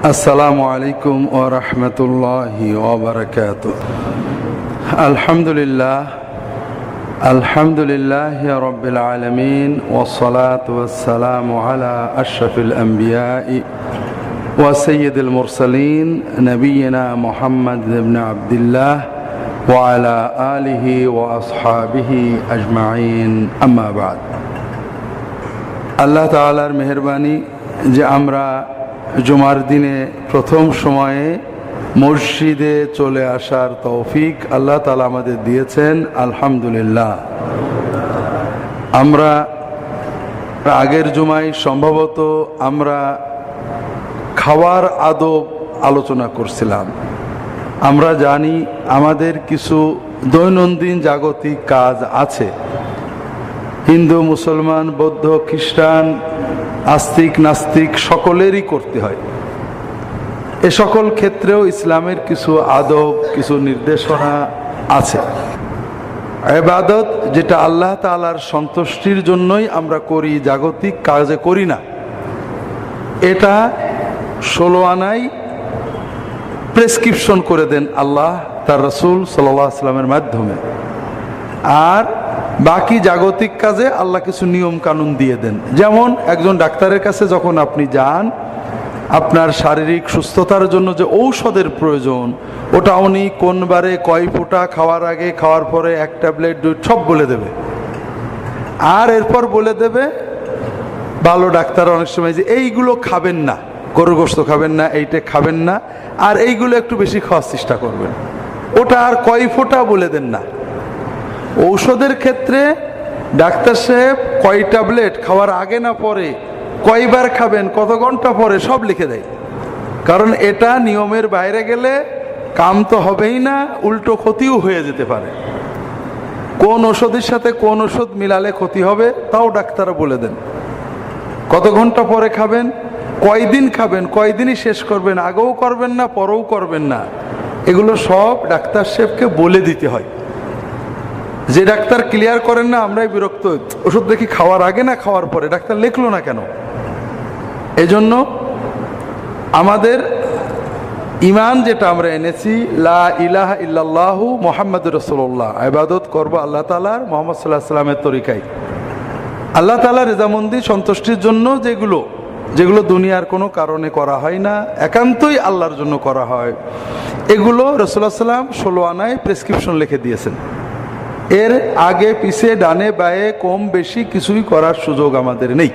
আসসালামু আলাইকুম ওয়া রাহমাতুল্লাহি ওয়া বারাকাতুহু। আলহামদুলিল্লাহি রাব্বিল আলামিন ওয়াস সালাতু ওয়াস সালামু আলা আশরাফিল আমবিয়াই ওয়া সাইয়্যিদিল মুরসালিন নবিয়িনা মুহাম্মদ ইবনে আবদুল্লাহ ওয়া আলা আলিহি ওয়া আসহাবিহি আজমাইন, আম্মা বাদ। আল্লাহ তাআলার মেহেরবানি যে আমরা জুমার দিনে প্রথম সময়ে মসজিদে চলে আসার তৌফিক আল্লাহ তাআলা আমাদের দিয়েছেন, আলহামদুলিল্লাহ। আমরা আগের জুমায় সম্ভবত আমরা খাওয়ার আদব আলোচনা করছিলাম। আমরা জানি আমাদের কিছু দৈনন্দিন জাগতিক কাজ আছে, হিন্দু, মুসলমান, বৌদ্ধ, খ্রিস্টান, আস্তিক, নাস্তিক সকলেরই করতে হয়। এ সকল ক্ষেত্রেও ইসলামের কিছু আদব, কিছু নির্দেশনা আছে। ইবাদত যেটা আল্লাহ তাআলার সন্তুষ্টির জন্যই আমরা করি, জাগতিক কাজে করি না, এটা 16 আনায় প্রেসক্রিপশন করে দেন আল্লাহ তার রাসূল সাল্লাল্লাহু আলাইহি ওয়াসাল্লামের মাধ্যমে। আর বাকি জাগতিক কাজে আল্লাহ কিছু নিয়ম কানুন দিয়ে দেন। যেমন একজন ডাক্তারের কাছে যখন আপনি যান, আপনার শারীরিক সুস্থতার জন্য যে ঔষধের প্রয়োজন, ওটা উনি কোন বারে কয় ফোঁটা, খাওয়ার আগে, খাওয়ার পরে, 1 ট্যাবলেট, 2, সব বলে দেবে। আর এরপর বলে দেবে, ভালো ডাক্তার অনেক সময় যে এইগুলো খাবেন না, গরুর গোশত খাবেন না, এইটা খাবেন না, আর এইগুলো একটু বেশি খাওয়ার চেষ্টা করবেন। ওটা আর কয় ফোঁটা বলে দেন না। ঔষধের ক্ষেত্রে ডাক্তার সাহেব কয় ট্যাবলেট খাওয়ার আগে না পরে, কয়বার খাবেন, কত ঘন্টা পরে, সব লিখে দেয়। কারণ এটা নিয়মের বাইরে গেলে কাম তো হবেই না, উল্টো ক্ষতিও হয়ে যেতে পারে। কোন ওষুধের সাথে কোন ওষুধ মিলালে ক্ষতি হবে তাও ডাক্তাররা বলে দেন। কত ঘন্টা পরে খাবেন, কয়দিন খাবেন, কয়দিনই শেষ করবেন, আগেও করবেন না, পরেও করবেন না, এগুলো সব ডাক্তার সাহেবকে বলে দিতে হয়। যে ডাক্তার ক্লিয়ার করেন না, আমরাই বিরক্ত। ওষুধ দেখি খাওয়ার আগে না খাওয়ার পরে, ডাক্তার লিখলো না কেন? এজন্য আমাদের ইমান যেটা আমরা এনেছি, লা ইলাহা ইল্লাল্লাহু মুহাম্মাদুর রাসূলুল্লাহ, ইবাদত করব আল্লাহ তাআলার, মুহাম্মদ সাল্লাল্লাহু আলাইহি ওয়াসাল্লামের তরিকায়। আল্লাহ তাআলার রেজামন্দি সন্তুষ্টির জন্য যেগুলো দুনিয়ার কোনো কারণে করা হয় না, একান্তই আল্লাহর জন্য করা হয়, এগুলো রাসূলুল্লাহ সাল্লাল্লাহু আলাইহি ওয়াসাল্লাম 16 আনায় প্রেসক্রিপশন লিখে দিয়েছেন। এর আগে পিছে, ডানে বায়ে, কম বেশি কিছুই করার সুযোগ আমাদের নেই।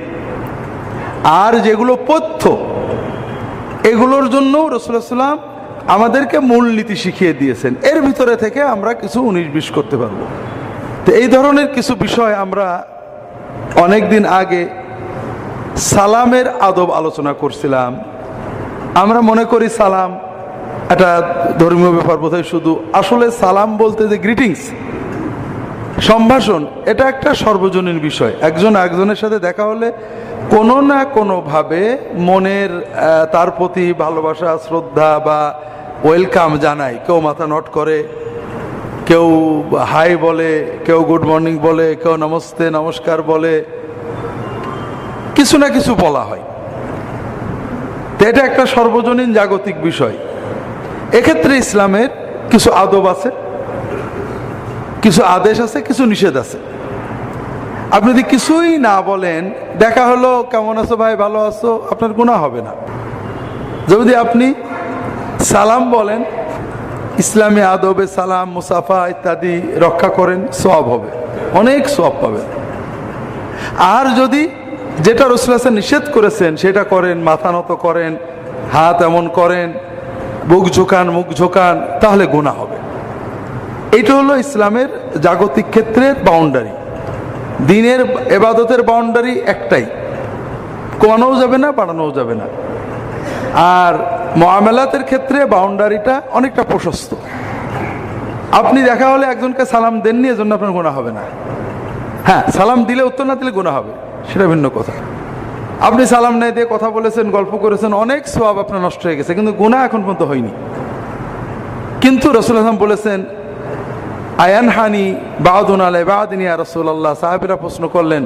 আর যেগুলো পথ্য, এগুলোর জন্য রাসূলুল্লাহ সাল্লাল্লাহু আলাইহি ওয়াসাল্লাম আমাদেরকে মূলনীতি শিখিয়ে দিয়েছেন। এর ভিতরে থেকে আমরা কিছু 19-20 করতে পারবো। তো এই ধরনের কিছু বিষয় আমরা অনেক দিন আগে সালামের আদব আলোচনা করছিলাম। আমরা মনে করি সালাম একটা ধর্মীয় ব্যাপার বোধহয় শুধু। আসলে সালাম বলতে যে গ্রিটিংস, সম্ভাষণ, এটা একটা সর্বজনীন বিষয়। একজন একজনের সাথে দেখা হলে কোনো না কোনোভাবে মনের তার প্রতি ভালোবাসা, শ্রদ্ধা বা ওয়েলকাম জানায়। কেউ মাথা নট করে, কেউ হাই বলে, কেউ গুড মর্নিং বলে, কেউ নমস্তে, নমস্কার বলে, কিছু না কিছু বলা হয়। তো এটা একটা সর্বজনীন জাগতিক বিষয়। এক্ষেত্রে ইসলামের কিছু আদব আছে, কিছু আদেশ আছে, কিছু নিষেধ আছে। আপনি যদি কিছুই না বলেন, দেখা হলো কেমন আছো ভাই, ভালো আছো, আপনার গুনাহ হবে না। যদি আপনি সালাম বলেন, ইসলামী আদবে সালাম, মুসাফা ইত্যাদি রক্ষা করেন, সওয়াব হবে, অনেক সওয়াব পাবেন। আর যদি যেটা রাসূলুল্লাহ নিষেধ করেছেন সেটা করেন, মাথা নত করেন, হাত এমন করেন, বুক ঝোঁকান, মুখ ঝোঁকান, তাহলে গুনাহ হবে। এটা হলো ইসলামের জাগতিক ক্ষেত্রের বাউন্ডারি। দিনের ইবাদতের বাউন্ডারি একটাই, কমানোও যাবে না, বাড়ানোও যাবে না। আর মুআমালাতের ক্ষেত্রে বাউন্ডারিটা অনেকটা প্রশস্ত। আপনি দেখা হলে একজনকে সালাম দেননি, এজন্য আপনার গুনাহ হবে না। হ্যাঁ, সালাম দিলে, উত্তর না দিলে গুনাহ হবে, সেটা ভিন্ন কথা। আপনি সালাম না দিয়ে কথা বলেছেন, গল্প করেছেন, অনেক সওয়াব আপনার নষ্ট হয়ে গেছে, কিন্তু গুনাহ এখন পর্যন্ত হয়নি। কিন্তু রাসূলুল্লাহ বলেছেন, আয়ানহানি বাদুন আলাই বাদিন ইয়া রাসূলুল্লাহ। সাহাবীরা প্রশ্ন করলেন,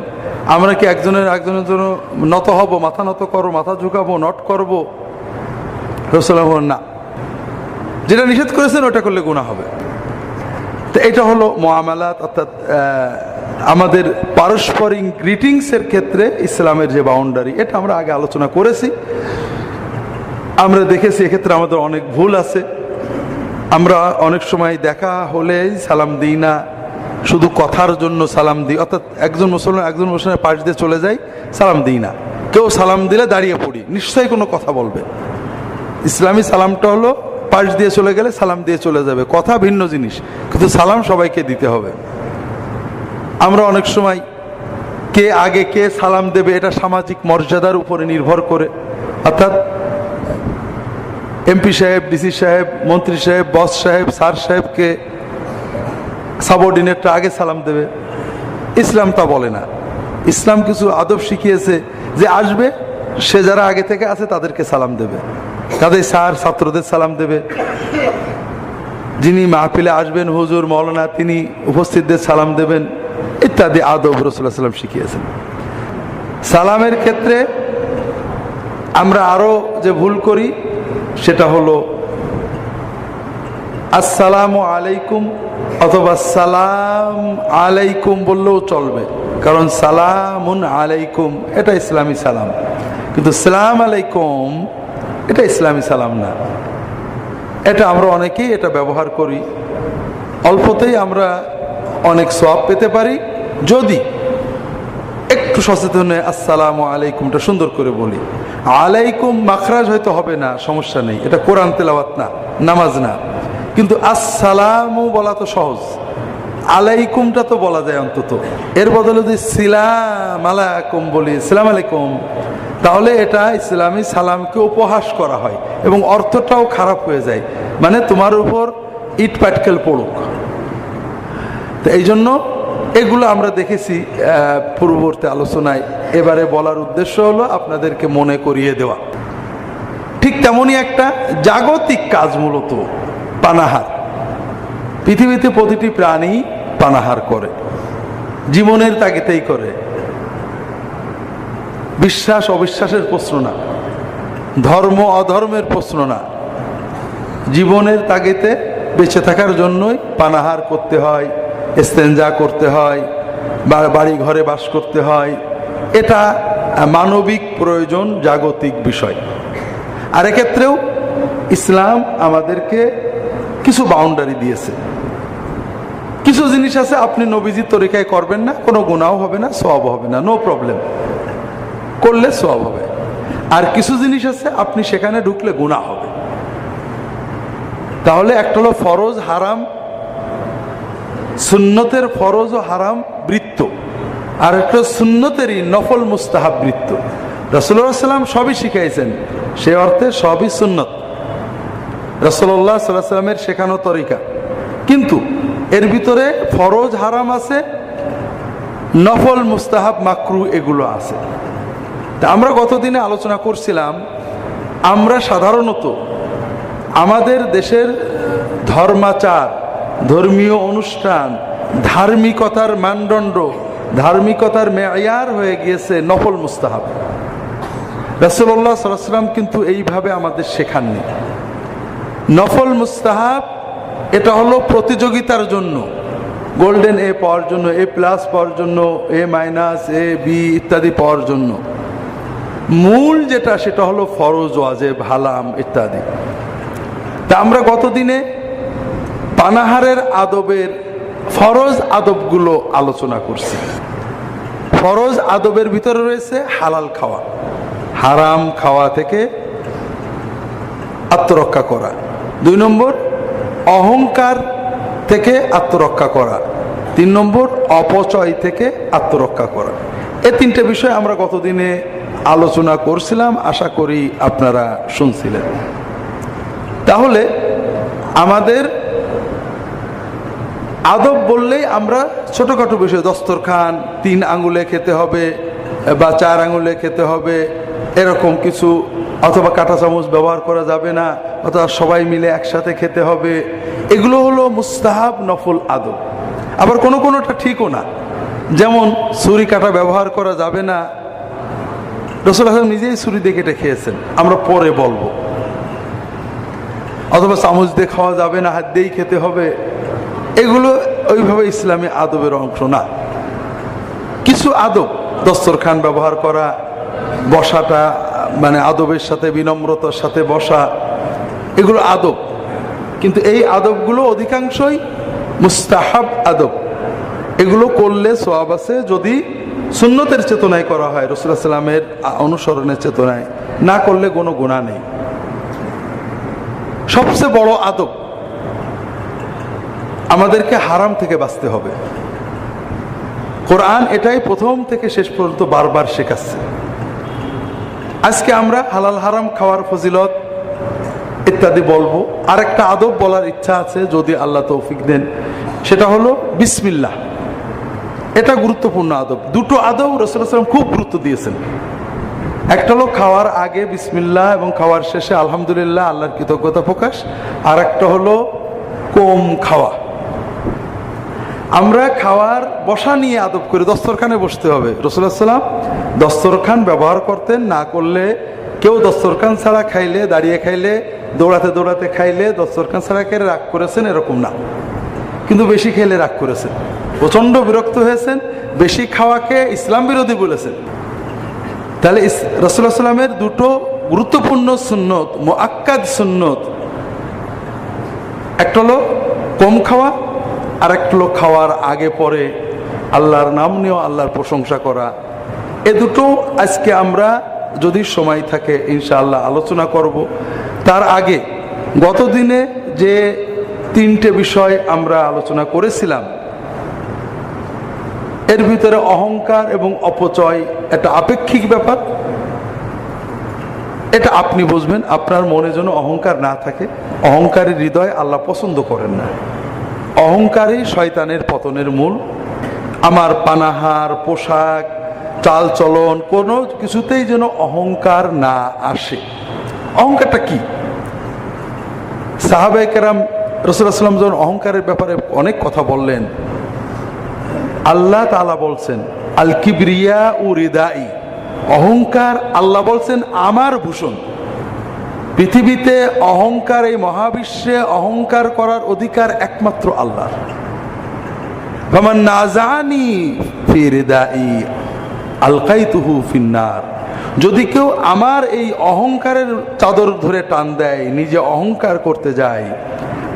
আমরা কি একজনের জন্য নত হব, মাথা নত করবো, মাথা ঝুঁকাবো, নট করব? রাসূলুল্লাহ বলেন না, যেটা নিষেধ করেছেন ওটা করলে গুনাহ হবে। তো এটা হলো মুআমালাত, অর্থাৎ আমাদের পারস্পরিক গ্রিটিংসের ক্ষেত্রে ইসলামের যে বাউন্ডারি, এটা আমরা আগে আলোচনা করেছি। আমরা দেখেছি এক্ষেত্রে আমাদের অনেক ভুল আছে। আমরা অনেক সময় দেখা হলেই সালাম দিই না, শুধু কথার জন্য সালাম দিই, অর্থাৎ একজন মুসলমানের পাশ দিয়ে চলে যাই, সালাম দিই না। কেউ সালাম দিলে দাঁড়িয়ে পড়ি, নিশ্চয়ই কোনো কথা বলবে। ইসলামী সালামটা হলো পাশ দিয়ে চলে গেলে সালাম দিয়ে চলে যাবে, কথা ভিন্ন জিনিস, কিন্তু সালাম সবাইকে দিতে হবে। আমরা অনেক সময় কে আগে কে সালাম দেবে এটা সামাজিক মর্যাদার উপরে নির্ভর করে, অর্থাৎ এমপি সাহেব, ডিসি সাহেব, মন্ত্রী সাহেব, বস সাহেব, স্যার সাহেবকে সাবঅর্ডিনেটটা আগে সালাম দেবে। ইসলাম তা বলে না। ইসলাম কিছু আদব শিখিয়েছে যে আসবে সে যারা আগে থেকে আছে তাদেরকে সালাম দেবে, তাদের স্যার ছাত্রদের সালাম দেবে, যিনি মাহফিলে আসবেন হুজুর মৌলানা তিনি উপস্থিতদের সালাম দেবেন, ইত্যাদি আদব রাসূলুল্লাহ সাল্লাল্লাহু আলাইহি ওয়াসাল্লাম শিখিয়েছেন। সালামের ক্ষেত্রে আমরা আরো যে ভুল করি সেটা হলো আসসালামু আলাইকুম অথবা সালাম আলাইকুম বললেও চলবে, কারণ সালামুন আলাইকুম এটা ইসলামী সালাম, কিন্তু সালাম আলাইকুম এটা ইসলামী সালাম না। এটা আমরা অনেকেই এটা ব্যবহার করি, অল্পতেই আমরা অনেক সওয়াব পেতে পারি যদি একটু সচেতন হয়ে আসসালামু আলাইকুমটা সুন্দর করে বলি। আলাইকুম মাখরাজ হয়তো হবে না, সমস্যা নেই, এটা কোরআন তেলাওয়াত না, নামাজ না, কিন্তু আসসালামু বলা তো সহজ, আলাইকুমটা তো বলা যায় অন্তত। এর বদলে যদি সালাম আলাইকুম বলি, সালাম আলাইকুম, তাহলে এটা ইসলামী সালামকে উপহাস করা হয় এবং অর্থটাও খারাপ হয়ে যায়, মানে তোমার উপর ইট পাটকেল পড়ুক। তো এই জন্য এগুলো আমরা দেখেছি পূর্ববর্তী আলোচনায়। এবারে বলার উদ্দেশ্য হলো আপনাদেরকে মনে করিয়ে দেওয়া। ঠিক তেমনই একটা জাগতিক কাজ মূলত পানাহার। পৃথিবীতে প্রতিটি প্রাণী পানাহার করে, জীবনের তাগিদেই করে। বিশ্বাস অবিশ্বাসের প্রশ্ন না, ধর্ম অধর্মের প্রশ্ন না, জীবনের তাগিদে বেঁচে থাকার জন্যই পানাহার করতে হয়, ইস্তেঞ্জা করতে হয়, বাড়ি ঘরে বাস করতে হয়। এটা মানবিক প্রয়োজন, জাগতিক বিষয়। আর এক্ষেত্রেও ইসলাম আমাদেরকে কিছু বাউন্ডারি দিয়েছে। কিছু জিনিস আছে আপনি নবীজির তরিকায় করবেন না, কোনো গুনাহ হবে না, সওয়াব হবে না, নো প্রবলেম, করলে সওয়াব হবে। আর কিছু জিনিস আছে আপনি সেখানে ঢুকলে গুনাহ হবে। তাহলে একটা হলো ফরজ হারাম, সুন্নতের ফরজ ও হারাম বৃত্ত, আর একটা সুন্নতেরই নফল মুস্তাহাব বৃত্ত। রাসূলুল্লাহ সাল্লাল্লাহু আলাইহি ওয়াসাল্লাম সবই শিখাইছেন, সে অর্থে সবই সুন্নত, রাসূলুল্লাহ সাল্লাল্লাহু আলাইহি ওয়াসাল্লামের শেখানো তরিকা। কিন্তু এর ভিতরে ফরজ হারাম আছে, নফল মুস্তাহাব মাকরু এগুলো আছে। তা আমরা গতদিনে আলোচনা করছিলাম, আমরা সাধারণত আমাদের দেশের ধর্মাচার, ধর্মীয় অনুষ্ঠান, ধার্মিকতার মানদণ্ড, ধার্মিকতার মেয়ার হয়ে গিয়েছে নফল মুস্তাহাব। রাসূলুল্লাহ সাল্লাল্লাহু আলাইহি ওয়াসাল্লাম কিন্তু এইভাবে আমাদের শেখাননি। নফল মুস্তাহাব এটা হলো প্রতিযোগিতার জন্য, গোল্ডেন এ পাওয়ার জন্য, এ প্লাস পাওয়ার জন্য, এ মাইনাস, এ বি ইত্যাদি পাওয়ার জন্য। মূল যেটা সেটা হলো ফরজ, ওয়াজিব, হালাম ইত্যাদি। তা আমরা গতদিনে পানাহারের আদবের ফরজ আদবগুলো আলোচনা করছি। ফরজ আদবের ভিতরে রয়েছে হালাল খাওয়া, হারাম খাওয়া থেকে আত্মরক্ষা করা। 2 নম্বর অহংকার থেকে আত্মরক্ষা করা। 3 নম্বর অপচয় থেকে আত্মরক্ষা করা। এই 3টে বিষয় আমরা গতদিনে আলোচনা করছিলাম, আশা করি আপনারা শুনছিলেন। তাহলে আমাদের আদব বললেই আমরা ছোটখাটো বিষয়, দস্তরখান 3 আঙ্গুলে খেতে হবে বা 4 আঙ্গুলে খেতে হবে এরকম কিছু, অথবা কাঁটা চামচ ব্যবহার করা যাবে না, অথবা সবাই মিলে একসাথে খেতে হবে, এগুলো হলো মুস্তাহাব নফল আদব। আবার কোনোটা ঠিকও না, যেমন ছুরি কাঁটা ব্যবহার করা যাবে না, রাসূলুল্লাহ নিজেই ছুরি দিয়ে কেটে খেয়েছেন, আমরা পরে বলবো। অথবা চামচ দিয়ে খাওয়া যাবে না, হাত দিয়েই খেতে হবে, এগুলো ওইভাবে ইসলামী আদবের অংশ না। কিছু আদব, দস্তরখান ব্যবহার করা, বসাটা মানে আদবের সাথে বিনম্রতার সাথে বসা, এগুলো আদব। কিন্তু এই আদবগুলো অধিকাংশই মুস্তাহাব আদব। এগুলো করলে সওয়াব আছে যদি সুন্নতের চেতনায় করা হয়, রাসূলুল্লাহ সাল্লামের অনুসরণের চেতনায়, না করলে কোনো গুনাহ নেই। সবচেয়ে বড় আদব, আমাদেরকে হারাম থেকে বাঁচতে হবে। কোরআন এটাই প্রথম থেকে শেষ পর্যন্ত বারবার শেখাচ্ছে। আজকে আমরা হালাল হারাম খাওয়ার ফজিলত ইত্যাদি বলবো। আরেকটা আদব বলার ইচ্ছা আছে যদি আল্লাহ তৌফিক দেন, সেটা হলো বিসমিল্লাহ। এটা গুরুত্বপূর্ণ আদব। দুটো আদব রাসূলুল্লাহ সাল্লাল্লাহু আলাইহি ওয়াসাল্লাম খুব গুরুত্ব দিয়েছেন। একটা হলো খাওয়ার আগে বিসমিল্লাহ এবং খাওয়ার শেষে আলহামদুলিল্লাহ, আল্লাহর কৃতজ্ঞতা প্রকাশ। আর একটা হলো কম খাওয়া। আমরা খাওয়ার বসা নিয়ে আদব করি, দস্তরখানে বসতে হবে। রাসূলুল্লাহ সাল্লাল্লাহু আলাইহি ওয়াসাল্লাম দস্তরখান ব্যবহার করতেন, না করলে কেউ দস্তরখান ছাড়া খাইলে, দাঁড়িয়ে খাইলে, দৌড়াতে দৌড়াতে খাইলে, দস্তরখান ছাড়া খেলে রাগ করেছেন এরকম না, কিন্তু বেশি খেলে রাগ করেছেন, প্রচন্ড বিরক্ত হয়েছেন, বেশি খাওয়াকে ইসলাম বিরোধী বলেছেন। তাহলে রাসূলুল্লাহ সাল্লাল্লাহু আলাইহি ওয়াসাল্লামের দুটো গুরুত্বপূর্ণ সুন্নত, মুআক্কাদ সুন্নত, একটা হলো কম খাওয়া, আর একটা হলো খাওয়ার আগে পরে আল্লাহর নাম নিয়ে আল্লাহর প্রশংসা করা। এ দুটো আজকে আমরা যদি সময় থাকে ইনশাআল্লাহ আলোচনা করব। তার আগে গত দিনে যে তিনটে বিষয় আমরা আলোচনা করেছিলাম, এর ভিতরে অহংকার এবং অপচয় একটা আপেক্ষিক ব্যাপার। এটা আপনি বুঝবেন, আপনার মনে যেন অহংকার না থাকে। অহংকারী হৃদয় আল্লাহ পছন্দ করেন না। অহংকারী শয়তানের পতনের মূল। আমার পানাহার, পোশাক, চাল চলন, কোনো কিছুতেই যেন অহংকার না আসে। অহংকারটা কি? সাহাবায়ে কেরাম রাসূলুল্লাহ সাল্লাল্লাহু আলাইহি ওয়াসাল্লাম যখন অহংকারের ব্যাপারে অনেক কথা বললেন, আল্লাহ তাআলা বলছেন আল কিবরিয়া উ রিদাই, অহংকার আল্লাহ বলছেন আমার ভূষণ। পৃথিবীতে অহংকার, এই মহাবিশ্বে অহংকার করার অধিকার একমাত্র আল্লাহর। ফামান নাযানি ফি রিদাই আলকাইতুহু ফিন্নার, যদি কেউ আমার এই অহংকারের চাদর ধরে টান দেয়, নিজে অহংকার করতে যায়,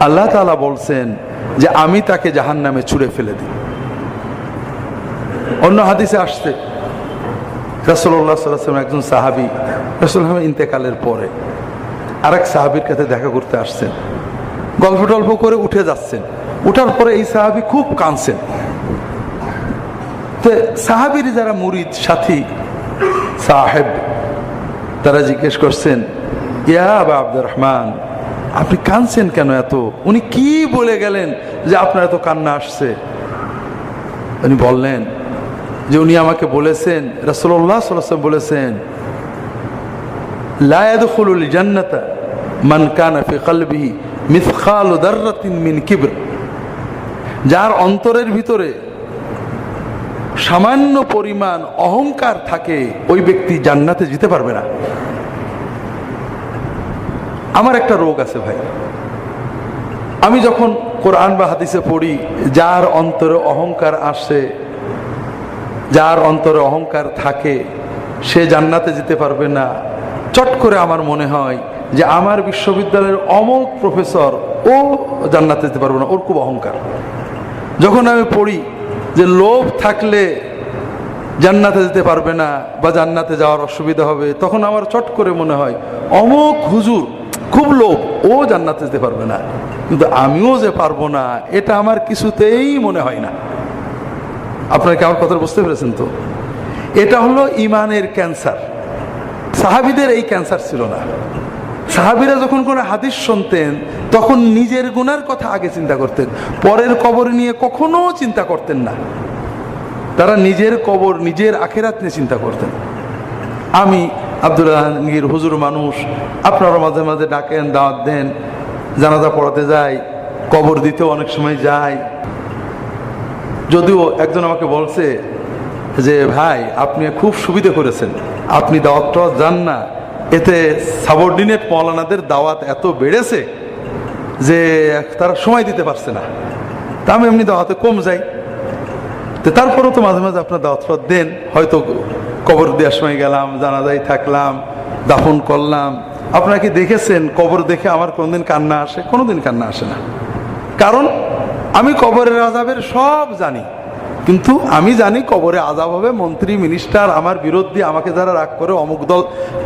আল্লাহ তাআলা বলছেন যে আমি তাকে জাহান্নামে ছুঁড়ে ফেলে দিই। অন্য হাদিসে আসছে রাসূলুল্লাহ সাল্লাল্লাহু আলাইহি ওয়াসাল্লাম একজন সাহাবী রাসূলুল্লাহ ইন্তেকালের পরে আরেক সাহাবীর কাছে দেখা করতে আসছেন, গল্প টল্প করে উঠে যাচ্ছেন। উঠার পরে এই সাহাবী খুব কাঁদছেন। তো সাহাবীর যারা মুরিদ সাথী সাহেব, তারা জিজ্ঞেস করছেন, ইয়া আবা আব্দুর রহমান, আপনি কাঁদছেন কেন এত? উনি কি বলে গেলেন যে আপনার এত কান্না আসছে? উনি বললেন যে উনি আমাকে বলেছেন, রাসূলুল্লাহ সাল্লাল্লাহু আলাইহি ওয়াসাল্লাম বলেছেন, লা ইয়াদখুলুল জান্নাতা মান কানা ফি কলবিহি মিসকালু দাররাতিন মিন কিবর, যার অন্তরের ভিতরে সামান্য পরিমাণ অহংকার থাকে ওই ব্যক্তি জান্নাতে যেতে পারবে না। আমার একটা রোগ আছে ভাই, আমি যখন কোরআন বা হাদিসে পড়ি যার অন্তরে অহংকার আসে, যার অন্তরে অহংকার থাকে সে জান্নাতে যেতে পারবে না, চট করে আমার মনে হয় যে আমার বিশ্ববিদ্যালয়ের অমুক প্রফেসর ও জান্নাতে যেতে পারবে না, ওর খুব অহংকার। যখন আমি পড়ি যে লোভ থাকলে জান্নাতে যেতে পারবে না বা জান্নাতে যাওয়ার অসুবিধা হবে, তখন আমার চট করে মনে হয় অমুক হুজুর খুব লোভ, ও জান্নাতে যেতে পারবে না, কিন্তু আমিও যে পারবো না এটা আমার কিছুতেই মনে হয় না। আপনারা কি আমার কথা বুঝতে পেরেছেন? তো এটা হলো ইমানের ক্যান্সার। সাহাবীদের এই ক্যান্সার ছিল না। সাহাবীরা যখন কোনো হাদিস শুনতেন তখন নিজের গুনার কথা আগে চিন্তা করতেন, পরের কবর নিয়ে কখনো চিন্তা করতেন না। তারা নিজের কবর, নিজের আখিরাত নিয়ে চিন্তা করতেন। আমি আব্দুল আলমগীর হুজুর মানুষ, আপনারা মাঝে মাঝে ডাকেন, দাওয়াত দেন, জানাজা পড়াতে যাই, কবর দিতেও অনেক সময় যাই। যদিও একজন আমাকে বলছে যে ভাই আপনি খুব সুবিধা করেছেন, আপনি দাওয়াত টাওয়াত যান না, এতে সাবঅর্ডিনেট মৌলানাদের দাওয়াত এত বেড়েছে যে তারা সময় দিতে পারছে না। তা আমি এমনি দাওয়াতে কম যাই, তো তারপরেও তো মাঝে মাঝে আপনার দাওয়াত দেন। হয়তো কবর দেওয়ার সময় গেলাম, জানাজায় থাকলাম, দাফন করলাম। আপনারা কি দেখেছেন কবর দেখে আমার কোনদিন কান্না আসে? কোনোদিন কান্না আসে না। কারণ আমি কবরের আযাবের সব জানি, কিন্তু আমি জানি কবরে আযাব হবে, মন্ত্রী মিনিস্টার আমার বিরুদ্ধে আমাকে যারা রাগ করে অমুক দল,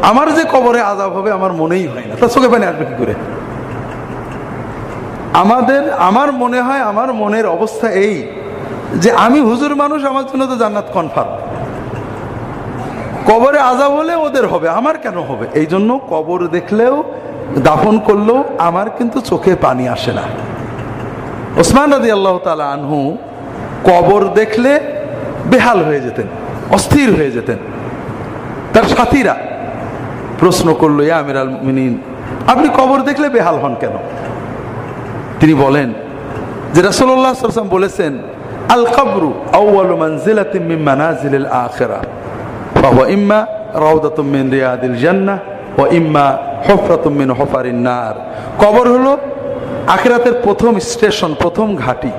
আমার যে কবরে আযাব হবে আমার মনেই হয় না। তা চোখে পানি আসবে কি করে? আমার মনে হয়, আমার মনের অবস্থা এই যে আমি হুজুর মানুষ, আমার জন্য তো জান্নাত কনফার্ম। কবরে আযাব হলে ওদের হবে, আমার কেন হবে? এই জন্য কবর দেখলেও, দাফন করলেও আমার কিন্তু চোখে পানি আসে না। ওসমান রাদিয়াল্লাহু তাআলা আনহু কবর দেখলে বেহাল হয়ে যেতেন, অস্থির হয়ে যেতেন। তার সাথীরা প্রশ্ন করলো, ইয়া আমিরাল মুমিনিন, আপনি কবর দেখলে বেহাল হন কেন? তিনি বলেন যে রাসূলুল্লাহ সাল্লাল্লাহু আলাইহি ওয়াসাল্লাম বলেছেন, আল কবরু আউয়ালু মানজিলাতিন মিন মানাজিলিল আখিরাহ ফাহুয়া ইম্মা রাউদাতুম মিন রিয়াদিল জান্নাহ ওয়া ইম্মা হুফরাতুম মিন হুফারিন নার। কবর হলো আখিরাতের প্রথম স্টেশন, প্রথম ঘাঁটি।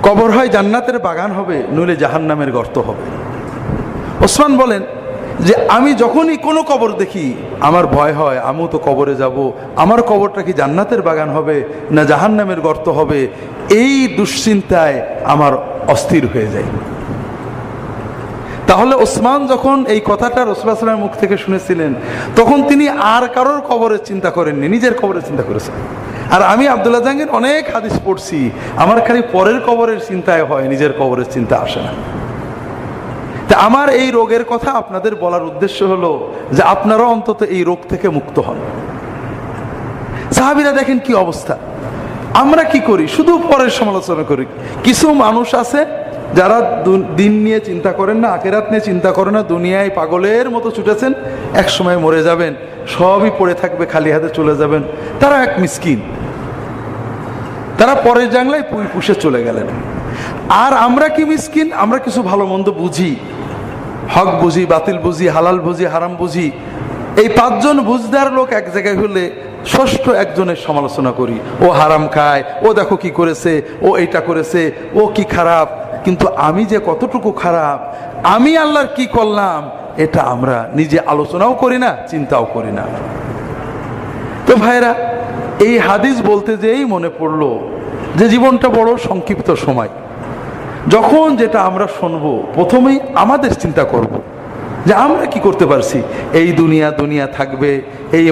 কবর হয় জান্নাতের বাগান হবে, নইলে জাহান্নামের গর্ত হবে। ওসমান বলেন যে আমি যখনই কোনো কবর দেখি আমার ভয় হয়, আমিও তো কবরে যাব, আমার কবরটা কি জান্নাতের বাগান হবে না জাহান্নামের গর্ত হবে, এই দুশ্চিন্তায় আমার অস্থির হয়ে যায়। তাহলে ওসমান যখন এই কথাটা রাসূলুল্লাহ সাল্লাল্লাহু আলাইহি ওয়াসাল্লামের মুখ থেকে শুনেছিলেন, তখন তিনি আর কারোর কবরের চিন্তা করেননি, নিজের কবরের চিন্তা করেছেন। আর আমি আব্দুল্লাহ জাহাঙ্গীর অনেক হাদিস পড়ছি, আমার খালি পরের কবরের চিন্তায় হয়, নিজের কবরের চিন্তা আসে না। তা আমার এই রোগের কথা আপনাদের বলার উদ্দেশ্য হলো যে আপনারা অন্তত এই রোগ থেকে মুক্ত হন। সাহাবীরা দেখেন কি অবস্থা, আমরা কি করি? শুধু পরের সমালোচনা করি। কিছু মানুষ আছে যারা দিন নিয়ে চিন্তা করেন না, আখিরাত নিয়ে চিন্তা করেন না, দুনিয়ায় পাগলের মতো ছুটেছেন, এক সময় মরে যাবেন, সবই পড়ে থাকবে, খালি হাতে চলে যাবেন। তারা এক মিসকিন, তারা পরের জাংলায় পুষে চলে গেলেন। আর আমরা কি মিসকিন, আমরা কিছু ভালো মন্দ বুঝি, হক বুঝি, বাতিল বুঝি, হালাল বুঝি, হারাম বুঝি। এই পাঁচজন বুঝদার লোক এক জায়গায় হলে ষষ্ঠ একজনের সমালোচনা করি, ও হারাম খায়, ও দেখো কি করেছে, ও এইটা করেছে, ও কি খারাপ। কিন্তু আমি যে কতটুকু খারাপ, আমি আল্লাহর কি করলাম, এটা আমরা নিজে আলোচনাও করি না, চিন্তাও করি না। তো ভাইরা, এই হাদিস বলতে যেই মনে পড়লো যে জীবনটা বড় সংক্ষিপ্ত সময়। যখন যেটা আমরা শুনবো প্রথমেই আমাদের চিন্তা করব যে আমরা কি করতে পারছি। এই দুনিয়া থাকবে, এই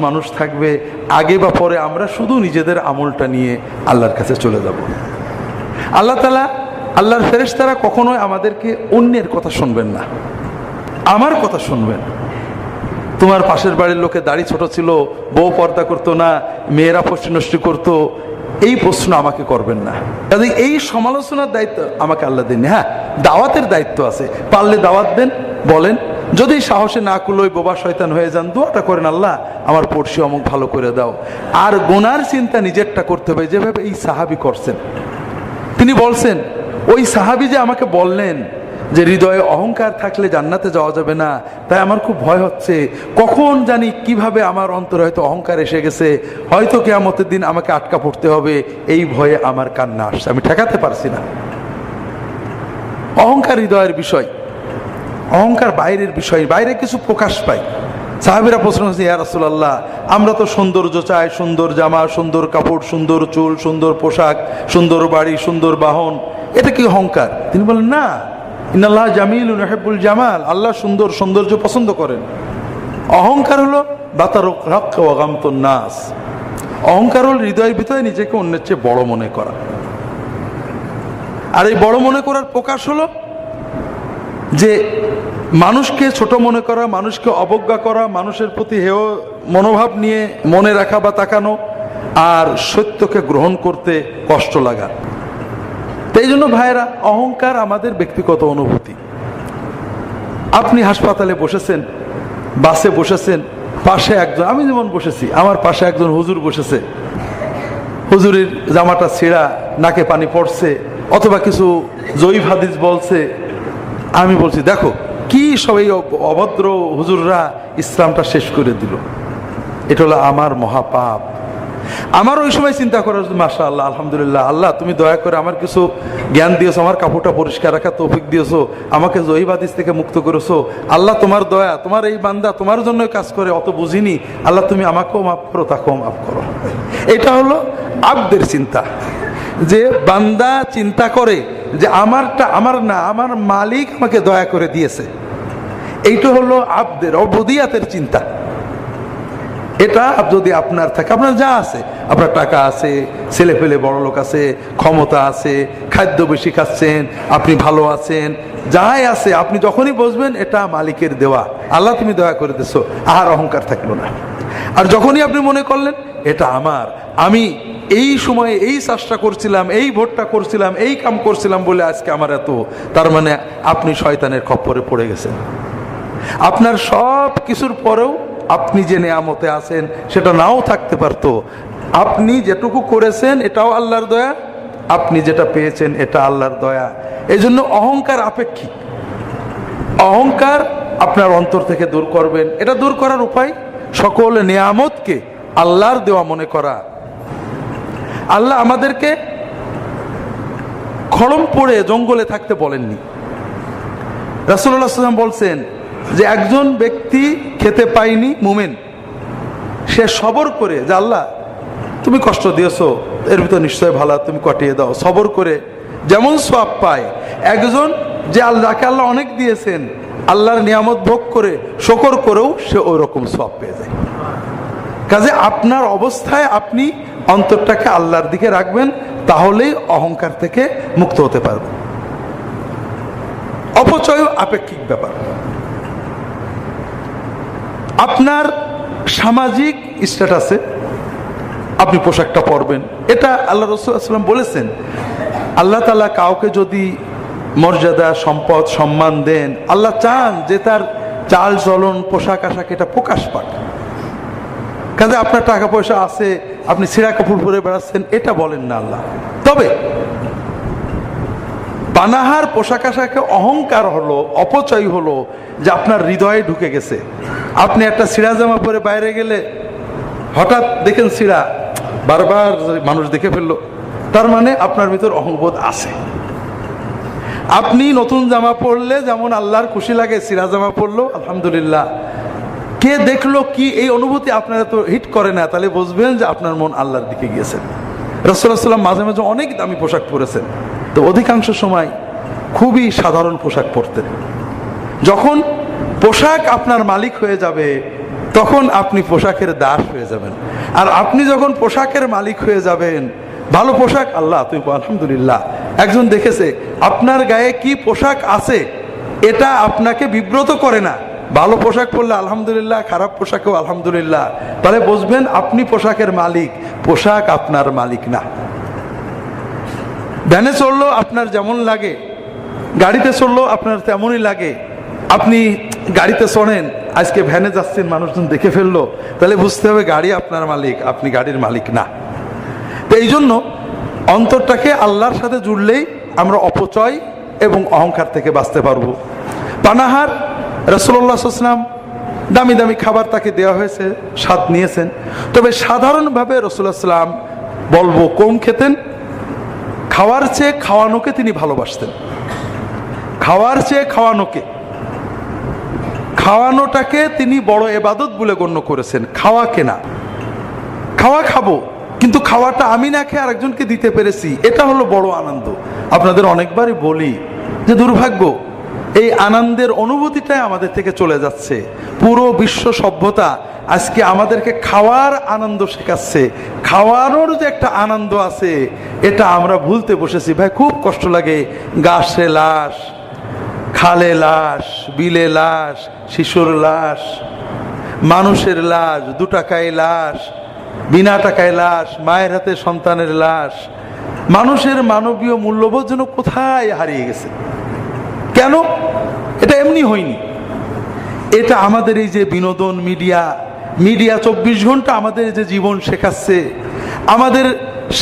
মানুষ থাকবে, আগে বা পরে আমরা শুধু নিজেদের আমলটা নিয়ে আল্লাহর কাছে চলে যাব। আল্লাহ তাআলা, আল্লাহর ফেরেশতারা কখনোই আমাদেরকে অন্যের কথা শুনবেন না, আমার কথা শুনবেন। তোমার পাশের বাড়ির লোকের দাড়ি ছোট ছিল, বউ পর্দা করতো না, মেয়েরা পশ্চিম নষ্টি করতো, এই প্রশ্ন আমাকে করবেন না। কাজে এই সমালোচনার দায়িত্ব আমাকে আল্লাহ দেননি। হ্যাঁ, দাওয়াতের দায়িত্ব আছে, পারলে দাওয়াত দেন, বলেন। যদি সাহসে না করলে বোবা শয়তান হয়ে যান, দোয়াটা করেন, আল্লাহ আমার পড়শি অমুক ভালো করে দাও। আর গুনার চিন্তা নিজেরটা করতে হবে, যেভাবে এই সাহাবী করছেন। তিনি বলছেন, ওই সাহাবী যে আমাকে বললেন যে হৃদয়ে অহংকার থাকলে জান্নাতে যাওয়া যাবে না, তাই আমার খুব ভয় হচ্ছে, কখন জানি কিভাবে আমার অন্তরে হয়তো অহংকার এসে গেছে, হয়তো কিয়ামতের দিন আমাকে আটকা পড়তে হবে, এই ভয়ে আমার কান্না আসছে, আমি ঠেকাতে পারছি না। অহংকার হৃদয়ের বিষয়, অহংকার বাইরের বিষয়, বাইরে কিছু প্রকাশ পায়। সাহাবীরা প্রশ্ন করছে, ইয়া রাসূলুল্লাহ, আমরা তো সৌন্দর্য চাই, সুন্দর জামা, সুন্দর কাপড়, সুন্দর চুল, সুন্দর পোশাক, সুন্দর বাড়ি, সুন্দর বাহন, এটা কি অহংকার? তিনি বলেন, না, ইন্নাল্লাহ জামিলুন ইউহিব্বুল জামাল, আল্লাহ সুন্দর, সৌন্দর্য পছন্দ করেন। অহংকার হলো বাতারুক হক ওয়া গামতুন নাস, অহংকার হল হৃদয়ের ভিতরে নিজেকে অন্যের চেয়ে বড় মনে করা। আর এই বড় মনে করার প্রকাশ হলো যে মানুষকে ছোট মনে করা, মানুষকে অবজ্ঞা করা, মানুষের প্রতি হেয় মনোভাব নিয়ে মনে রাখা বা তাকানো, আর সত্যকে গ্রহণ করতে কষ্ট লাগা। তাই জন্য ভাইয়েরা, অহংকার আমাদের ব্যক্তিগত অনুভূতি। আপনি হাসপাতালে বসেছেন, বাসে বসেছেন, পাশে একজন, আমি যেমন বসেছি, আমার পাশে একজন হুজুর বসেছে, হুজুরের জামাটা ছেঁড়া, নাকে পানি পড়ছে, অথবা কিছু জয়ীফ হাদিস বলছে। আমি বলছি, দেখো কি সব এই অভদ্র হুজুররা ইসলামটা শেষ করে দিল, এটা হলো আমার মহাপাপ। আমার ওই সময় চিন্তা করা, মাশাআল্লাহ আলহামদুলিল্লাহ, আল্লাহ তুমি দয়া করে আমার কিছু জ্ঞান দিয়েছো, আমার কাপড়টা পরিষ্কার রাখা তৌফিক দিয়েছো, আমাকে জহিব হাদিস থেকে মুক্ত করেছো, আল্লাহ তোমার দয়া, তোমার এই বান্দা তোমার জন্য কাজ করে, অত বুঝিনি, আল্লাহ তুমি আমাকেও মাফ করো, তাকেও মাফ করো। এটা হলো আব্দের চিন্তা, যে বান্দা চিন্তা করে যে আমারটা আমার না, আমার মালিক আমাকে দয়া করে দিয়েছে। এইটা হলো আব্দের অবদিয়াতের চিন্তা। এটা যদি আপনার থাকে, আপনার যা আছে, আপনার টাকা আছে, ছেলে পেলে বড় লোক আছে, ক্ষমতা আছে, খাদ্য বেশি খাচ্ছেন, আপনি ভালো আছেন, যাই আছে, আপনি যখনই বুঝবেন এটা মালিকের দেওয়া, আল্লাহ তুমি দয়া করে দিছো, আর অহংকার থাকলো না। আর যখনই আপনি মনে করলেন এটা আমার, আমি এই সময়ে এই চেষ্টা করছিলাম, এই ভোটটা করছিলাম, এই কাম করছিলাম বলে আজকে আমার এত, তার মানে আপনি শয়তানের খপ্পরে পড়ে গেছেন। আপনার সব কিছুর পরেও আপনি যে নেয়ামতে আছেন সেটা নাও থাকতে পারতো। আপনি যেটুকু করেছেন এটাও আল্লাহর দয়া, আপনি যেটা পেয়েছেন এটা আল্লাহর দয়া। এই জন্য অহংকার আপেক্ষিক। অহংকার আপনার অন্তর থেকে দূর করবেন। এটা দূর করার উপায় সকল নেয়ামতকে আল্লাহর দেওয়া মনে করা। আল্লাহ আমাদেরকে খড়ম পড়ে জঙ্গলে থাকতে বলেননি। রাসূলুল্লাহ সাল্লাল্লাহু আলাইহি ওয়াসাল্লাম বলছেন যে একজন ব্যক্তি খেতে পায়নি, মুমিন, সে সবর করে, যে আল্লাহ তুমি কষ্ট দিয়েছো, এর ভিতর নিশ্চয় ভালো, তুমি কাটিয়ে দাও, সবর করে যেমন সওয়াব পায়। একজন যে যাকে আল্লাহ অনেক দিয়েছেন, আল্লাহর নিয়ামত ভোগ করে শুকর করেও সে ওই রকম সওয়াব পেয়ে যায়। কাজে আপনার অবস্থায় আপনি অন্তরটাকে আল্লাহর দিকে রাখবেন, তাহলেই অহংকার থেকে মুক্ত হতে পারবেন। অপচয় আপেক্ষিক ব্যাপার। আপনার সামাজিক স্ট্যাটাসে আপনি পোশাকটা পরবেন, এটা আল্লাহ রাসূল সাল্লাল্লাহু আলাইহি ওয়াসাল্লাম বলেছেন। আল্লাহ তাআলা কাউকে যদি মর্যাদা, সম্পদ, সম্মান দেন, আল্লাহ চান যে তার চাল চলন, পোশাক আশাক এটা প্রকাশ পাক। কাজে আপনার টাকা পয়সা আছে, আপনি ছেঁড়া কাপড় পরে বেড়াচ্ছেন, এটা বলেন না আল্লাহ। তবে বানাহার পোশাক আশাকে অহংকার হলো, অপচয় হলো যে আপনার হৃদয়ে ঢুকে গেছে। আপনি একটা ছিঁড়া জামা পরে বাইরে গেলে হঠাৎ দেখেন ছিঁড়া, বারবার মানুষ দেখে ফেললো, তার মানে আপনার ভিতর অহংবোধ আছে। আপনি নতুন জামা পরলে যেমন আল্লাহর খুশি লাগে, ছিঁড়া জামা পরলো আলহামদুলিল্লাহ, কে দেখলো কি, এই অনুভূতি আপনারা তো হিট করে না, তাহলে বুঝবেন যে আপনার মন আল্লাহর দিকে গিয়েছেন। রাসূলুল্লাহ সাল্লাল্লাহু আলাইহি ওয়াসাল্লাম মাঝে মাঝে অনেক দামি পোশাক পরেছেন, তো অধিকাংশ সময় খুবই সাধারণ পোশাক পরতেন। যখন পোশাক আপনার মালিক হয়ে যাবে, তখন আপনি পোশাকের দাস হয়ে যাবেন। আর আপনি যখন পোশাকের মালিক হয়ে যাবেন, ভালো পোশাক আল্লাহ তুমি আলহামদুলিল্লাহ, একজন দেখেছে আপনার গায়ে কি পোশাক আছে, এটা আপনাকে বিব্রত করে না। ভালো পোশাক পরলে আলহামদুলিল্লাহ, খারাপ পোশাকেও আলহামদুলিল্লাহ, তাহলে বুঝবেন আপনি পোশাকের মালিক, পোশাক আপনার মালিক না। ভ্যানে চললো আপনার যেমন লাগে, গাড়িতে চললো আপনার তেমনই লাগে। আপনি গাড়িতে চড়েন, আজকে ভ্যানে যাচ্ছেন, মানুষজন দেখে ফেললো, তাহলে বুঝতে হবে গাড়ি আপনার মালিক, আপনি গাড়ির মালিক না। তো এই জন্য অন্তরটাকে আল্লাহর সাথে জুড়লেই আমরা অপচয় এবং অহংকার থেকে বাঁচতে পারবো। পানাহার, রাসূলুল্লাহ সাল্লাল্লাহু আলাইহি ওয়াসাল্লাম দামি দামি খাবার তাকে দেওয়া হয়েছে, স্বাদ নিয়েছেন, তবে সাধারণভাবে রাসূলুল্লাহ সাল্লাল্লাহু আলাইহি ওয়াসাল্লাম বলবো কম খেতেন। খাওয়ার চেয়ে খাওয়ানোকে তিনি ভালোবাসতেন। খাওয়ার চেয়ে খাওয়ানোকে, খাওয়ানোটাকে তিনি বড় ইবাদত বলে গণ্য করেছেন, খাওয়াকে না। খাওয়া খাবো, কিন্তু খাওয়াটা আমি না খেয়ে আরেকজনকে দিতে পেরেছি, এটা হলো বড় আনন্দ। আপনাদের অনেকবারই বলি যে দুর্ভাগ্য, এই আনন্দের অনুভূতিটাই আমাদের থেকে চলে যাচ্ছে। পুরো বিশ্ব সভ্যতা আজকে আমাদেরকে খাওয়ার আনন্দ শেখাচ্ছে, খাওয়ানোর যে একটা আনন্দ আছে এটা আমরা ভুলতে বসেছি। ভাই খুব কষ্ট লাগে, গাছে লাশ, খালে লাশ, বিলে লাশ, শিশুর লাশ, মানুষের লাশ, 2 টাকায় লাশ, বিনা টাকায় লাশ, মায়ের হাতে সন্তানের লাশ। মানুষের মানবীয় মূল্যবোধ যেন কোথায় হারিয়ে গেছে। কেন? এটা এমনি হয়নি। এটা আমাদের এই যে বিনোদন মিডিয়া 24 ঘন্টা আমাদের যে জীবন শেখাচ্ছে, আমাদের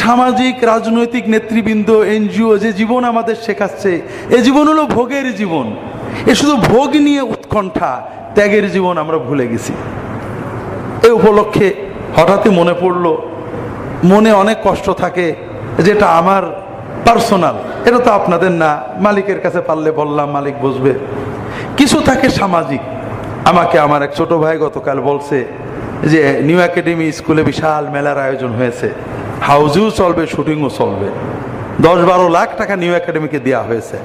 সামাজিক রাজনৈতিক নেতৃবৃন্দ, এনজিও যে জীবন আমাদের শেখাচ্ছে, এই জীবন হলো ভোগের জীবন। এ শুধু ভোগ নিয়ে উৎকণ্ঠা, ত্যাগের জীবন আমরা ভুলে গেছি। এই উপলক্ষে হঠাৎই মনে পড়লো মনে অনেক কষ্ট থাকে, যেটা আমার পার্সোনাল, এটা তো আপনাদের না, মালিকের কাছে পারলে বললাম, মালিক বুঝবে। কিছু থাকে সামাজিক। আমাকে আমার এক ছোট ভাই গতকাল বলছে যে নিউ একাডেমি স্কুলে বিশাল মেলার আয়োজন হয়েছে, হাউজেও চলবে, শুটিংও চলবে, 10-12 লাখ টাকা নিউ একাডেমিকে দেওয়া হয়েছে।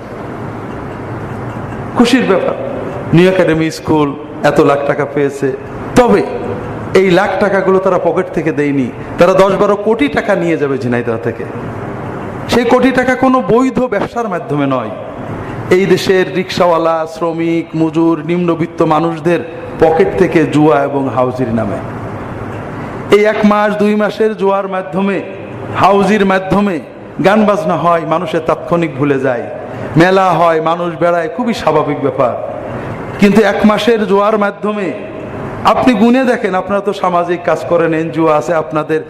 খুশির ব্যাপার, নিউ একাডেমি স্কুল এত লাখ টাকা পেয়েছে। তবে এই লাখ টাকাগুলো তারা পকেট থেকে দেয়নি, তারা 10-12 কোটি টাকা নিয়ে যাবে ঝিনাইদহ থেকে। সেই কোটি টাকা কোনো বৈধ ব্যবসার মাধ্যমে নয়, এই দেশের রিক্সাওয়ালা, শ্রমিক, মজুর, নিম্নবিত্ত মানুষদের পকেট থেকে জুয়া এবং হাউজির নামে। এই 1 মাস 2 মাসের জুয়ার মাধ্যমে, হাউজির মাধ্যমে গান বাজনা হয়, মানুষের তাৎক্ষণিক ভুলে যায়, মেলা হয়, মানুষ বেড়ায়, খুবই স্বাভাবিক ব্যাপার। কিন্তু 1 মাসের জুয়ার মাধ্যমে আপনি গুনে দেখেন, আপনারা তো সামাজিক কাজ করেন, এনজিও আছে আপনাদের,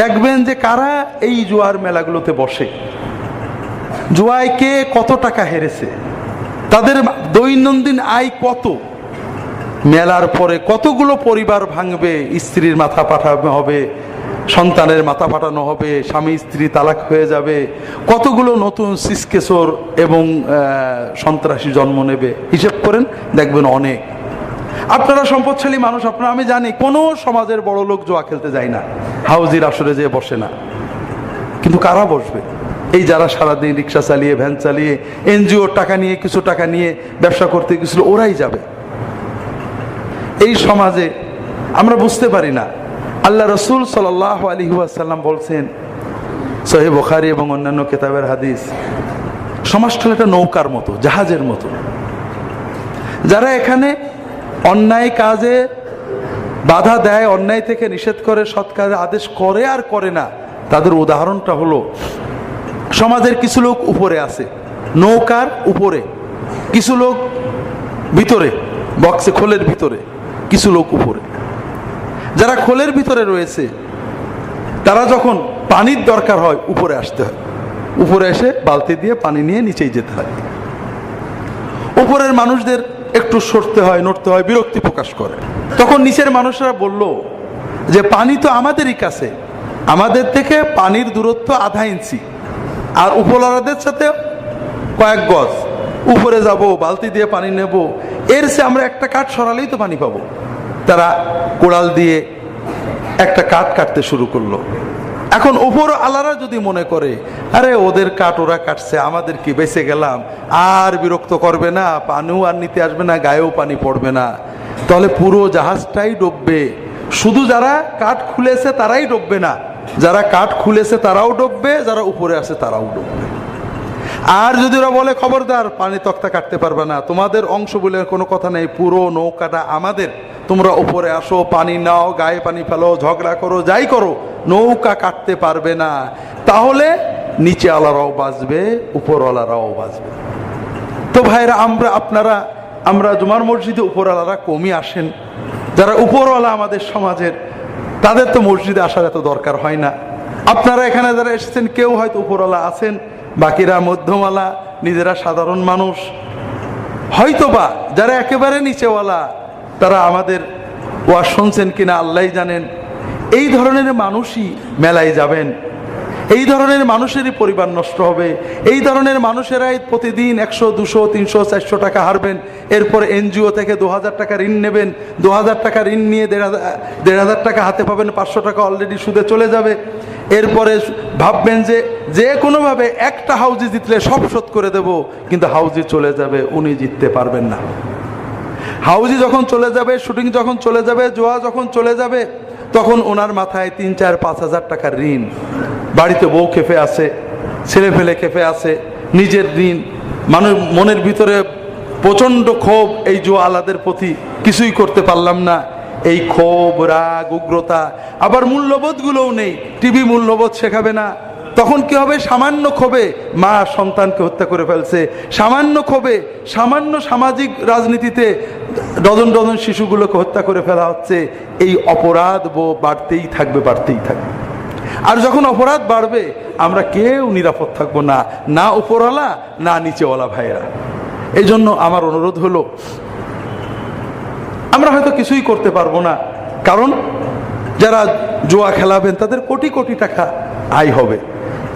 দেখবেন যে কারা এই জুয়ার মেলাগুলোতে বসে, জুয়ায় কে কত টাকা হেরেছে, তাদের দৈনন্দিন আয় কত, মেলার পরে কতগুলো পরিবার ভাঙবে, স্ত্রীর মাথা পাঠানো হবে, সন্তানের মাথা পাঠানো হবে, স্বামী স্ত্রী তালাক হয়ে যাবে, কতগুলো নতুন সিসকেসর এবং সন্ত্রাসী জন্ম নেবে, হিসেব করেন দেখবেন অনেক। আপনারা সম্পদশালী মানুষ, আপনারা, আমি জানি কোনো সমাজের বড় লোক জুয়া খেলতে যায় না, হাউজির আসরে যেয়ে বসে না, কিন্তু কারা বসবে? এই যারা সারাদিন রিক্সা চালিয়ে, ভ্যান চালিয়ে, এনজিওর টাকা নিয়ে, কিছু টাকা নিয়ে ব্যবসা করতে গেছিল, ওরাই যাবে। এই সমাজে আমরা বুঝতে পারি না। আল্লাহ রসুল সাল্লাল্লাহু আলাইহি ওয়াসাল্লাম বলছেন, সহিহ বুখারী এবং অন্যান্য কিতাবের হাদিস, সমাজটা একটা নৌকার মতো, জাহাজের মতো। যারা এখানে অন্যায় কাজে বাধা দেয়, অন্যায় থেকে নিষেধ করে, সৎ কাজে আদেশ করে আর করে না, তাদের উদাহরণটা হলো, সমাজের কিছু লোক উপরে আছে, নৌকার উপরে, কিছু লোক ভিতরে, বক্সে খোলের ভিতরে, কিছু লোক উপরে। যারা খোলের ভিতরে রয়েছে, তারা যখন পানির দরকার হয়, উপরে আসতে হয়, উপরে এসে বালতি দিয়ে পানি নিয়ে নিচেই যেতে হয়। উপরের মানুষদের একটু সরতে হয়, নড়তে হয়, বিরক্তি প্রকাশ করে। তখন নিচের মানুষরা বলল যে পানি তো আমাদেরই কাছে, আমাদের থেকে পানির দূরত্ব ½ ইঞ্চি, আর উপরওয়ালাদের সাথে কয়েক গজ, উপরে যাব, বালতি দিয়ে পানি নেব, এর চেয়ে আমরা একটা কাঠ সরালেই তো পানি পাবো। তারা কোড়াল দিয়ে একটা কাঠ কাটতে শুরু করলো। এখন উপর আলারা যদি মনে করে, আরে ওদের কাঠ ওরা কাটছে, আমাদের কি, বেঁচে গেলাম, আর বিরক্ত করবে না, পানিও আর নিতে আসবে না, গায়েও পানি পড়বে না, তাহলে পুরো জাহাজটাই ডুববে। শুধু যারা কাঠ খুলেছে তারাই ডুববে না, যারা কাঠ খুলেছে তারাও ডুববে, যারা উপরে আছে তারাও ডুববে। আর যদি ওরা বলে, খবরদার, পানি তক্তা কাটতে পারবে না, তোমাদের অংশ বলে কোনো কথা নেই, পুরো নৌকাটা আমাদের, তোমরা উপরে আসো, পানি নাও, গায়ে পানি ফেলো, ঝগড়া করো, যাই করো, নৌকা কাটতে পারবে না, তাহলে নিচে আলারাও বাঁচবে, উপরওয়ালারাও বাঁচবে। তো ভাইরা, আমরা জুমার মসজিদে উপরওয়ালারা কমই আসেন। যারা উপরওয়ালা আমাদের সমাজের, তাদের তো মসজিদে আসার এত দরকার হয় না। আপনারা এখানে যারা এসেছেন, কেউ হয়তো উপরওয়ালা আছেন, বাকিরা মধ্যমওয়ালা, নিজেরা সাধারণ মানুষ। হয়তোবা যারা একেবারে নিচেওয়ালা, তারা আমাদের ওয়াজ শুনছেন কিনা আল্লাহই জানেন। এই ধরনের মানুষই মেলায় যাবেন, এই ধরনের মানুষেরই পরিবার নষ্ট হবে, এই ধরনের মানুষেরাই প্রতিদিন 100, 200, 300, 400 টাকা হারবেন। এরপরে এনজিও থেকে 2000 টাকা ঋণ নেবেন, 2000 টাকা ঋণ নিয়ে 1500 টাকা হাতে পাবেন, 500 টাকা অলরেডি সুদে চলে যাবে। এরপরে ভাববেন যে কোনোভাবে একটা হাউজি জিতলে সব শোধ করে দেব, কিন্তু হাউজি চলে যাবে, উনি জিততে পারবেন না। হাউজি যখন চলে যাবে, শুটিং যখন চলে যাবে, জোয়া যখন চলে যাবে, তখন ওনার মাথায় 3, 4, 5 হাজার টাকার ঋণ, বাড়িতে বউ খেপে আছে, ছেলে ফেলে খেপে আছে, নিজের ঋণ, মানুষ মনের ভিতরে প্রচণ্ড ক্ষোভ এই জুয়ালাদের প্রতি, কিছুই করতে পারলাম না, এই ক্ষোভ, রাগ, উগ্রতা। আবার মূল্যবোধগুলোও নেই, টিভি মূল্যবোধ শেখাবে না। তখন কি হবে? সামান্য ক্ষোভে মা সন্তানকে হত্যা করে ফেলছে, সামান্য ক্ষোভে, সামান্য সামাজিক রাজনীতিতে ডজন ডজন শিশুগুলোকে হত্যা করে ফেলা হচ্ছে। এই অপরাধ বাড়তেই থাকবে, বাড়তেই থাকবে। আর যখন অপরাধ বাড়বে, আমরা কেউ নিরাপদ থাকবো না, না উপরওয়ালা না নিচেওয়ালা ভাইয়েরা। এই জন্য আমার অনুরোধ হলো, আমরা হয়তো কিছুই করতে পারবো না, কারণ যারা জুয়া খেলাবেন তাদের কোটি কোটি টাকা আয় হবে।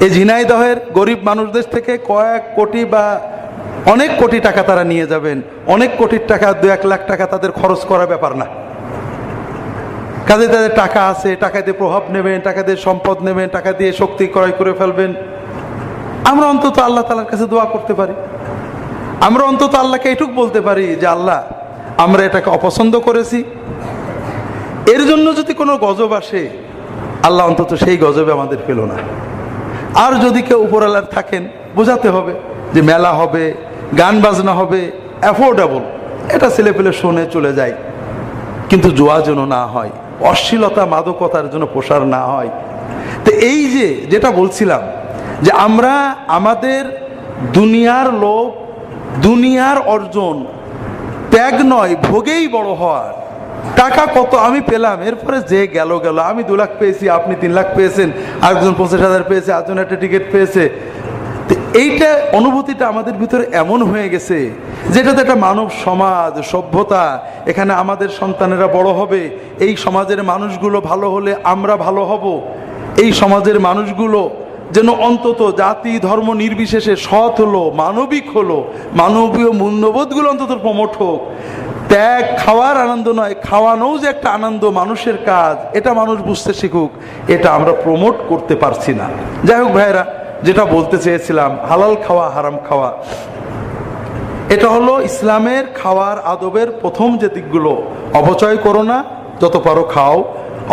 এই ঝিনাইদহের গরিব মানুষদের থেকে কয়েক কোটি বা অনেক কোটি টাকা তারা নিয়ে যাবেন। অনেক কোটির টাকা, 2-1 লাখ টাকা তাদের খরচ করার ব্যাপার না। কাজে তাদের টাকা আছে, টাকা দিয়ে প্রভাব নেবেন, টাকা দিয়ে সম্পদ নেবেন, টাকা দিয়ে শক্তি ক্রয় করে ফেলবেন। আমরা অন্তত আল্লাহ তাআলার কাছে দোয়া করতে পারি। আমরা অন্তত আল্লাহকে এটুকু বলতে পারি যে আল্লাহ, আমরা এটাকে অপছন্দ করেছি, এর জন্য যদি কোনো গজব আসে আল্লাহ অন্তত সেই গজবে আমাদের ফেলো না। আর যদি কেউ উপরওয়ালার থাকেন, বোঝাতে হবে যে মেলা হবে, গান বাজনা হবে, অ্যাফোর্ডেবল, এটা ছেলে পেলে শোনে চলে যায়, কিন্তু জোয়া যেন না হয়, অশ্লীলতা মাদকতার জন্য প্রসার না হয়। তো এই যে যেটা বলছিলাম যে আমরা আমাদের দুনিয়ার লোভ, দুনিয়ার অর্জন ত্যাগ নয়, ভোগেই বড় হওয়ার। টাকা কত আমি পেলাম, এরপরে যে গেল গেল, আমি 2 লাখ পেয়েছি, আপনি 3 লাখ পেয়েছেন, আরেকজন 50,000 পেয়েছে, আরেকজন একটা টিকিট পেয়েছে। এইটা অনুভূতিটা আমাদের ভিতরে এমন হয়ে গেছে যেটাতে একটা মানব সমাজ, সভ্যতা, এখানে আমাদের সন্তানেরা বড় হবে, এই সমাজের মানুষগুলো ভালো হলে আমরা ভালো হব, এই সমাজের মানুষগুলো যেন অন্তত জাতি ধর্ম নির্বিশেষে সৎ হলো, মানবিক হলো, মানবীয় মূল্যবোধগুলো অন্তত প্রমোট হোক। ত্যাগ খাওয়ার আনন্দ নয়, খাওয়ানোও যে একটা আনন্দ, মানুষের কাজ, এটা মানুষ বুঝতে শিখুক। এটা আমরা প্রমোট করতে পারছি না। যাই হোক ভাইরা, যেটা বলতে চেয়েছিলাম, হালাল খাওয়া হারাম খাওয়া, এটা হলো ইসলামের খাওয়ার আদবের প্রথম যে দিকগুলো। অপচয় করো না, যত পারো খাও।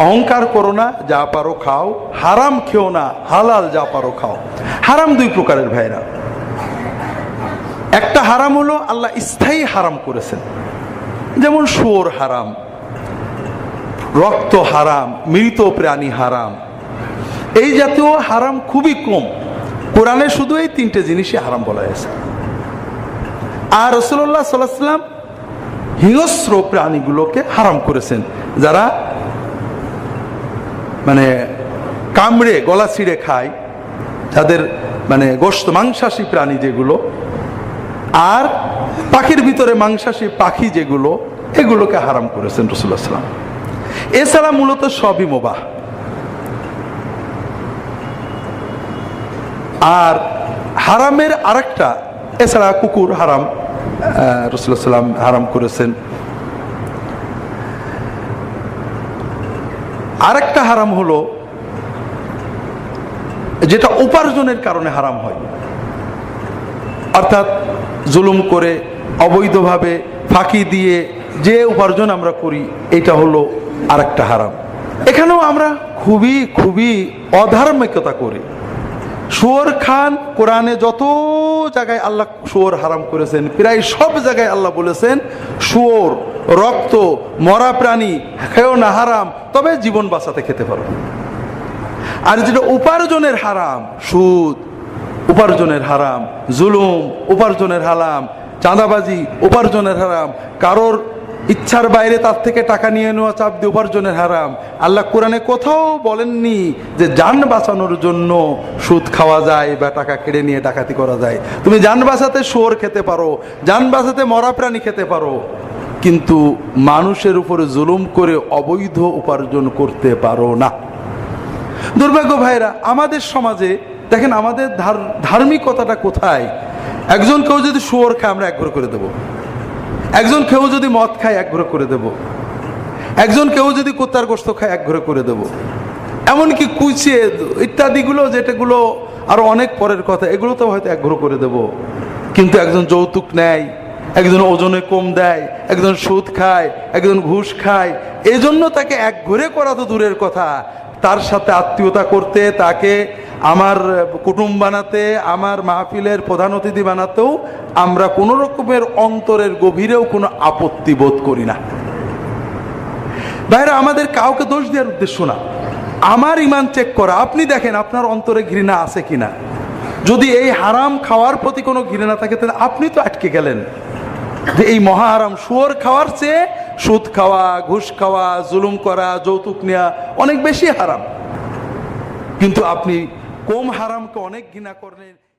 অহংকার করো না, যা পারো খাও। হারাম খেও না, হালাল যা পারো খাও। হারাম 2 প্রকারের ভাইরা। একটা হারাম হলো আল্লাহ স্থায়ী হারাম করেছেন, যেমন শুয়োর হারাম, রক্ত হারাম, মৃত প্রাণী হারাম। এই জাতীয় হারাম খুবই কম। কোরআনে শুধু এই 3টে জিনিসই হারাম বলা হয়েছে। আর রাসূলুল্লাহ সাল্লাল্লাহু আলাইহি ওয়াসাল্লাম হিংস্র প্রাণীগুলোকে হারাম করেছেন, যারা মানে কামড়ে গলা ছিঁড়ে খায়, যাদের মানে গোশত মাংসাশী প্রাণী যেগুলো, আর পাখির ভিতরে মাংসাশী পাখি যেগুলো, এগুলোকে হারাম করেছেন রাসূলুল্লাহ সাল্লাল্লাহু আলাইহি ওয়াসাল্লাম। এছাড়া মূলত সবই মুবাহ। আর হারামের আরেকটা, এছাড়া কুকুর হারাম, রাসূলুল্লাহ সাল্লাল্লাহু আলাইহি ওয়াসাল্লাম হারাম করেছেন। আরেকটা হারাম হলো যেটা উপার্জনের কারণে হারাম হয়, অর্থাৎ জুলুম করে, অবৈধভাবে, ফাঁকি দিয়ে যে উপার্জন আমরা করি, এটা হলো আরেকটা হারাম। এখানেও আমরা খুবই খুবই অধার্মিকতা করি। শুয়োর খান, কোরআনে যত জায়গায় আল্লাহ শুয়োর হারাম করেছেন, প্রায় সব জায়গায় আল্লাহ বলেছেন শুয়োর, রক্ত, মরা প্রাণী খেও না, হারাম, তবে জীবন বাঁচাতে খেতে পারো। আর যেটা উপার্জনের হারাম, সুদ উপার্জনের হারাম, জুলুম উপার্জনের হারাম, চাঁদাবাজি উপার্জনের হারাম, কারোর ইচ্ছার বাইরে তার থেকে টাকা নিয়ে নেওয়া, চাপ দিয়ে উপার্জনের হারাম। আল্লাহ কোরআনে কোথাও বলেননি যে জান বাঁচানোর জন্য সুদ খাওয়া যায় বা টাকা কেড়ে নিয়ে ডাকাতি করা যায়। তুমি জান বাঁচাতে শুয়োর খেতে পারো, জান বাঁচাতে মরা প্রাণী খেতে পারো, কিন্তু মানুষের উপরে জুলুম করে অবৈধ উপার্জন করতে পারো না। দুর্ভাগ্য ভাইরা, আমাদের সমাজে দেখেন আমাদের ধার্মিকতাটা কোথায়। একজন কেউ যদি শুয়োর খায়, আমরা 1 ঘর করে দেবো। একজন কেউ যদি মদ খায়, 1 ঘর করে দেব। একজন কেউ যদি কুত্তার গোশত খায়, 1 ঘর করে দেব। এমনকি কুচিয়ে ইত্যাদিগুলো, যেটাগুলো আরো অনেক পরের কথা, এগুলো তো হয়তো 1 ঘর করে দেব। কিন্তু একজন যৌতুক নেয়, একজন ওজনে কম দেয়, একজন সুদ খায়, একজন ঘুষ খায়, এজন্য তাকে 1 ঘরে করা তো দূরের কথা, তার সাথে আত্মীয়তা করতে, তাকে আমার কুটুম বানাতে, আমার মাহফিলের প্রধান অতিথি বানাতেও আমরা কোনো রকমের অন্তরের গভীরেও কোনো আপত্তি বোধ করি না। ভাইরা, আমাদের কাউকে দোষ দেওয়ার উদ্দেশ্য না, আমার ঈমান চেক করা। আপনি দেখেন আপনার অন্তরে ঘৃণা আছে কিনা। যদি এই হারাম খাওয়ার প্রতি কোনো ঘৃণা থাকে, তাহলে আপনি তো আটকে গেলেন যে এই মহা হারাম। শুয়োর খাওয়ার চেয়ে সুদ খাওয়া, ঘুষ খাওয়া, জুলুম করা, যৌতুক নেওয়া অনেক বেশি হারাম, কিন্তু আপনি কম হারামকে অনেক ঘৃণা করেন।